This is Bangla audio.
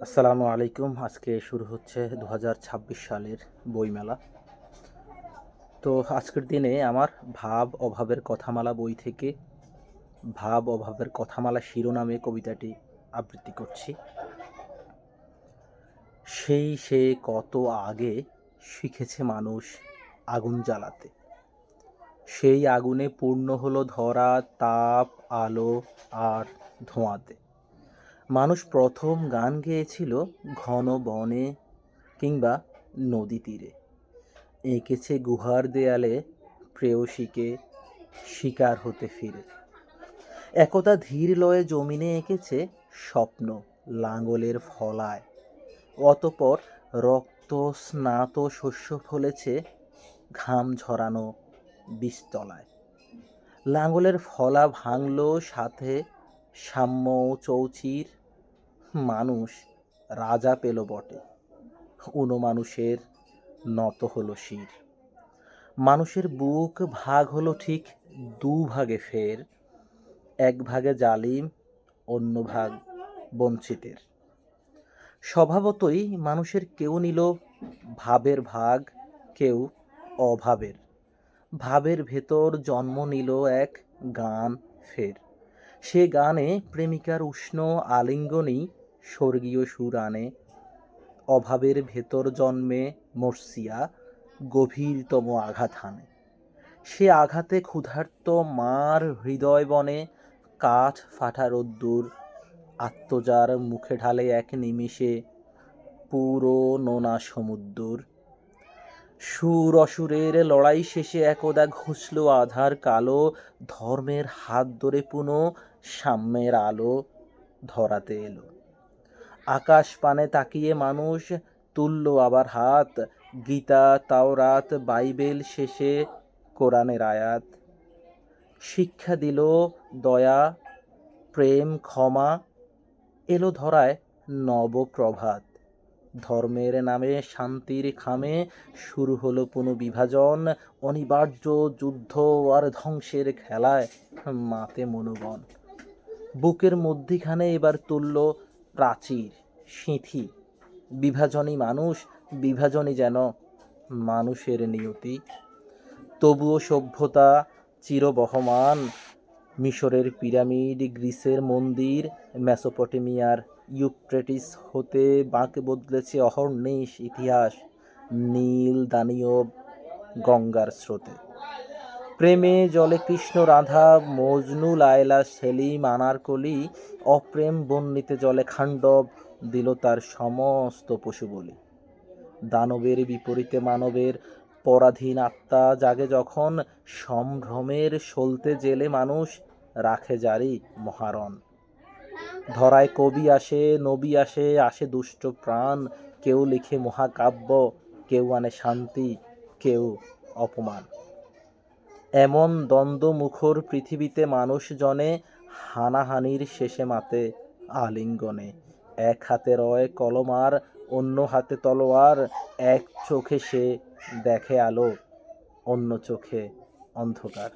আসসালামু আলাইকুম। আজকে শুরু হচ্ছে ২০২৬ সালের বইমেলা। তো আজকের দিনে আমার ভাব অভাবের কথামালা বই থেকে ভাব অভাবের কথামালা শিরোনামে কবিতাটি আবৃত্তি করছি। সে কত আগে শিখেছে মানুষ আগুন জ্বালাতে, সেই আগুনে পূর্ণ হলো ধরা, তাপ, আলো আর ধোঁয়াতে। মানুষ প্রথম গান গেয়েছিল ঘন বনে কিংবা নদী তীরে, এঁকেছে গুহার দেয়ালে প্রেয়সীকে শিকার হতে ফিরে। একদা ধীর লয়ে জমিনে এঁকেছে স্বপ্ন লাঙলের ফলায়, অতপর রক্ত স্নাত শস্য ফলেছে ঘাম ঝরানো বীজতলায়। লাঙলের ফলা ভাঙল সাথে সাম্য চৌচির, মানুষ রাজা পেল বটে, মানুষের নত হলো শির। মানুষের বুক ভাগ হলো ঠিক দুভাগে ফের, এক ভাগে জালিম, অন্য ভাগ বঞ্চিতের। স্বভাবতই মানুষের কেউ নিল ভাবের ভাগ, কেউ অভাবের। ভাবের ভেতর জন্ম নিল এক গান ফের, সে গানে প্রেমিকার উষ্ণ আলিঙ্গনেই স্বর্গীয় সুর আনে। অভাবের ভেতর জন্মে মর্সিয়া, গভীরতম আঘাত হানে। সে আঘাতে ক্ষুধার্ত মার হৃদয় বনে কাঠ ফাটা রোদ্দুর, আত্মজার মুখে ঢালে এক নিমিষে পুরো নোনা সমুদ্র। সুর অসুরের লড়াই শেষে একদা ঘুষল আধার কালো, ধর্মের হাত ধরে পুনো সাম্যের আলো ধরাতে এলো। আকাশ পানে তাকিয়ে মানুষ তুলল আবার হাত, গীতা, তাওরাত, বাইবেল শেষে কোরআনের আয়াত। শিক্ষা দিল দয়া, প্রেম, ক্ষমা, এলো ধরায় নবপ্রভাত। ধর্মের নামে শান্তির খামে শুরু হলো পুনর্বিভাজন, অনিবার্য যুদ্ধ আর ধ্বংসের খেলায় মাতে মনোবন। বুকের মধ্যিখানে এবার তুলল প্রাচীর, সিঁথি। বিভাজনই মানুষ, বিভাজনই যেন মানুষের নিয়তি। তবুও সভ্যতা চিরবহমান, মিশরের পিরামিড, গ্রিসের মন্দির, মেসোপটেমিয়ার ইউফ্রেটিস হতে বাঁকে বদলেছে অহর্নিশ ইতিহাস, নীল, দানিয়ব, গঙ্গার স্রোতে। প্রেমে জলে কৃষ্ণ রাধা, মজনু, লায়লা, সেলিম, আনারকলি। অপ্রেম বন্যিতে জলে খাণ্ডব দিল তার সমস্ত পশু বলি। দানবের বিপরীতে মানবের পরাধীন আত্মা জাগে যখন, সম্ভ্রমের সলতে জেলে মানুষ রাখে জারি মহারণ। ধরায় কবি আসে, নবী আসে, আসে দুষ্ট প্রাণ। কেউ লিখে মহাকাব্য, কেউ আনে শান্তি, কেউ অপমান। এমন দ্বন্দ্ব মুখর পৃথিবীতে মানুষ জনে হানাহানির শেষে মাতে আলিঙ্গনে। এক হাতে রয় কলম আর অন্য হাতে তলোয়ার, এক চোখে সে দেখে আলো, অন্য চোখে অন্ধকার।